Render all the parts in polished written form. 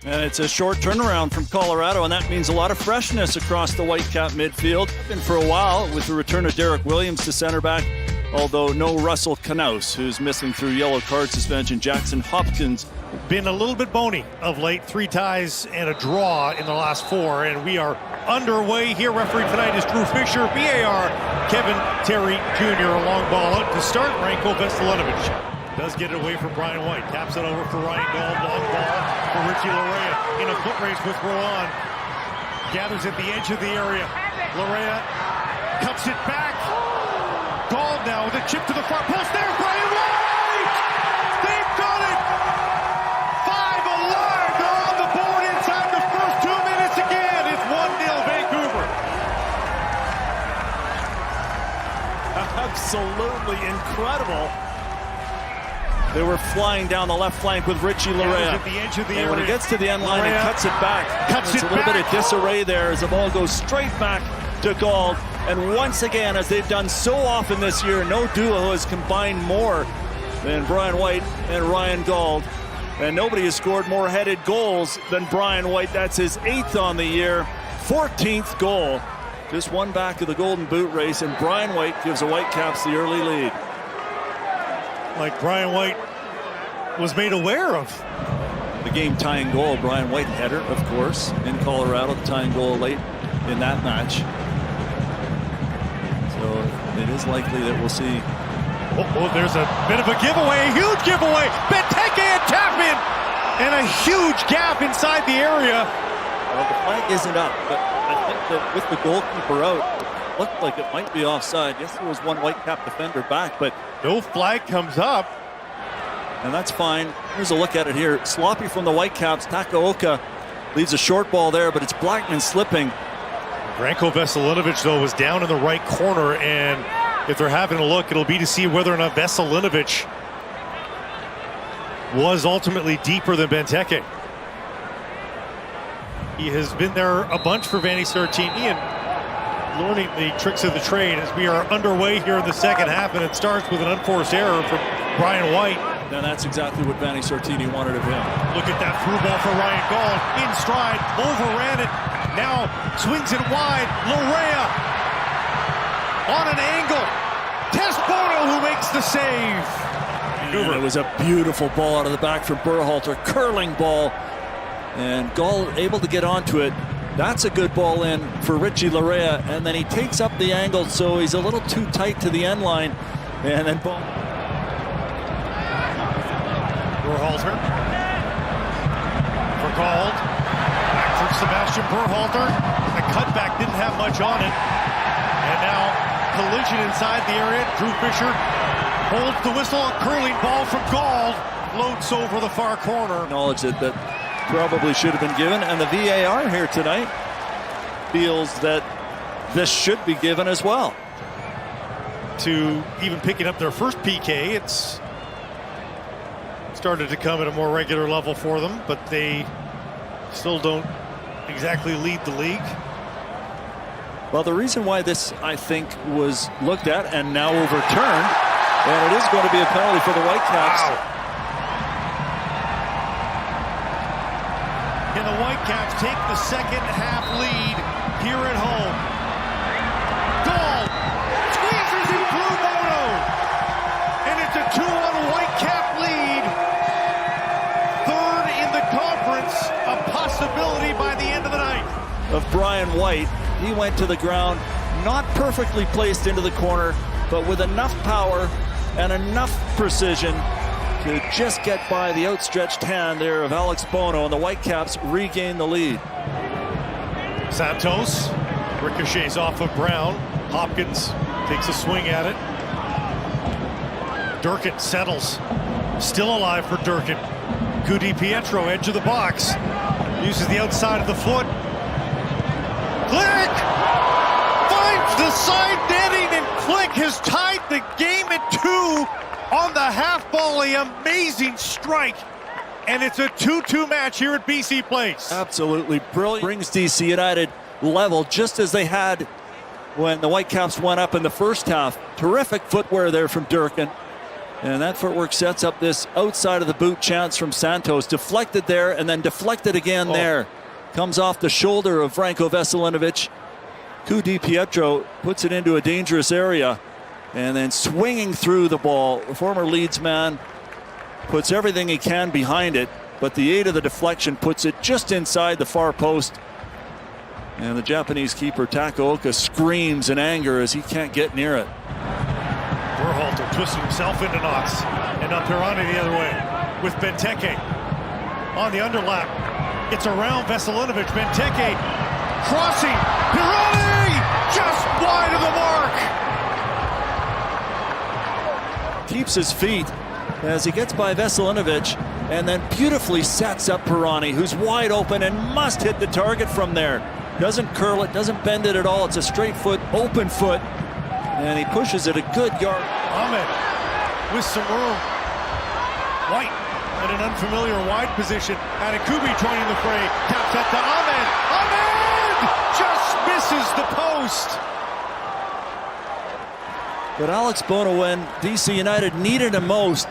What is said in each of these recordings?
And it's a short turnaround from Colorado, and that means a lot of freshness across the Whitecap midfield. And for a while, with the return of Derek Williams to center back, although no Russell Knaus, who's missing through yellow card suspension. Jackson Hopkins been a little bit bony of late. 3 ties and a draw in the last 4, and we are underway here. Referee tonight is Drew Fisher. VAR, Kevin Terry Jr. A long ball out to start. Ranko Veselinovic does get it away from Brian White. Taps it over for Ryan Gold. Long ball for Richie Larea in a foot race with Rowan. Gathers at the edge of the area. Larea cuts it back. Gold now with a chip to the far post. There, Brian White! They've done it! 5 alive. They're on the board inside the first 2 minutes again. It's 1-0 Vancouver. absolutely incredible. They were flying down the left flank with Richie Larea. At the edge of the and area. when he gets to the end line, he cuts it back. It's a little bit of disarray there as the ball goes straight back to Gauld. And once again, as they've done so often this year, no duo has combined more than Brian White and Ryan Gauld. And nobody has scored more headed goals than Brian White. That's his 8th on the year, 14th goal. Just one back of the Golden Boot race, and Brian White gives the Whitecaps the early lead. Like Brian White was made aware of. The game-tying goal, Brian White header, of course, in Colorado, the tying goal late in that match. So it is likely that we'll see. Oh, there's a bit of a giveaway, a huge giveaway. Benteke and Chapman, and a huge gap inside the area. Well, the flag isn't up, but I think that with the goalkeeper out, it looked like it might be offside. Yes, there was one Whitecap defender back, but no flag comes up. And that's fine. Here's a look at it here. Sloppy from the Whitecaps. Takaoka leaves a short ball there, but it's Blackman slipping. Ranko Veselinovic, though, was down in the right corner, and if they're having a look, it'll be to see whether or not Veselinovic was ultimately deeper than Benteke. He has been there a bunch for Vanni Sartini and learning the tricks of the trade as we are underway here in the second half, and it starts with an unforced error from Brian White. And that's exactly what Vanni Sartini wanted of him. Look at that through ball for Ryan Gauld. In stride, overran it. Now swings it wide. Larea on an angle. Tesbono who makes the save. And it was a beautiful ball out of the back from Berhalter. Curling ball. And Gauld able to get onto it. That's a good ball in for Richie Larea. And then he takes up the angle, so he's a little too tight to the end line. And then ball. Berhalter for Gauld. Back from Sebastian Berhalter. The cutback didn't have much on it. And now collision inside the area. Drew Fisher holds the whistle. A curling ball from Gauld floats over the far corner. Acknowledge that probably should have been given. And the VAR here tonight feels that this should be given as well. To even picking up their first PK, it's started to come at a more regular level for them, but they still don't exactly lead the league. Well, the reason why this, I think, was looked at and now overturned, and it is going to be a penalty for the Whitecaps. Wow. Can the Whitecaps take the second half lead here at home? Gauld squeezes it through Bono, and it's a 2-1 Whitecap lead. Third in the conference, a possibility by the end of the night. Of Brian White, he went to the ground, not perfectly placed into the corner, but with enough power and enough precision to just get by the outstretched hand there of Alex Bono, and the Whitecaps regain the lead. Santos ricochets off of Brown. Hopkins takes a swing at it. Durkin settles. Still alive for Durkin. Ku-dipietro, edge of the box. Uses the outside of the foot. Click! Finds the side netting, and Click has tied the game at 2 on the half volley. Amazing strike. And it's a 2-2 match here at BC Place. Absolutely brilliant. Brings DC United level, just as they had when the Whitecaps went up in the first half. Terrific footwear there from Durkin. And that footwork sets up this outside of the boot chance from Santos. Deflected there and then deflected again there. Comes off the shoulder of Franco Veselinovic. Ku-dipietro puts it into a dangerous area. And then swinging through the ball, the former Leeds man puts everything he can behind it. But the aid of the deflection puts it just inside the far post. And the Japanese keeper Takaoka screams in anger as he can't get near it. Berhalter twisting himself into knots. And now Pirani the other way with Benteke on the underlap. It's around Veselinovic. Benteke crossing. Pirani just wide of the mark. Keeps his feet as he gets by Veselinovic and then beautifully sets up Pirani, who's wide open and must hit the target from there. Doesn't curl it, doesn't bend it at all. It's a straight foot, open foot. And he pushes it a good yard. Ahmed with some room. White in an unfamiliar wide position. Kubi joining the fray. Taps that to Ahmed. Ahmed just misses the post. But Alex Bono, when DC United needed him most,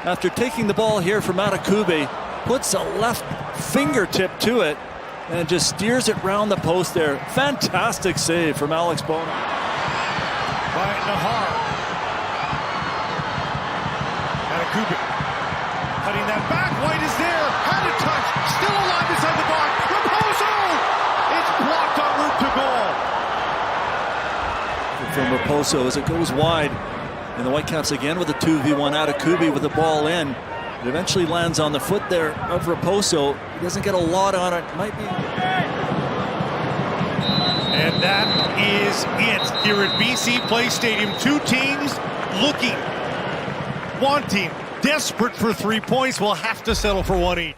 after taking the ball here from Kubi, puts a left fingertip to it and just steers it round the post there. Fantastic save from Alex Bono. By Nahar. Kubi cutting that back. White is there. Had a touch. Still alive beside the box. Raposo! It's blocked en route to goal. From Raposo as it goes wide. And the Whitecaps again with a 2v1 Kubi with the ball in. It eventually lands on the foot there of Raposo. He doesn't get a lot on it. Might be. And that is it here at BC Place Stadium. Two teams looking, wanting, desperate for 3 points. Will have to settle for one each.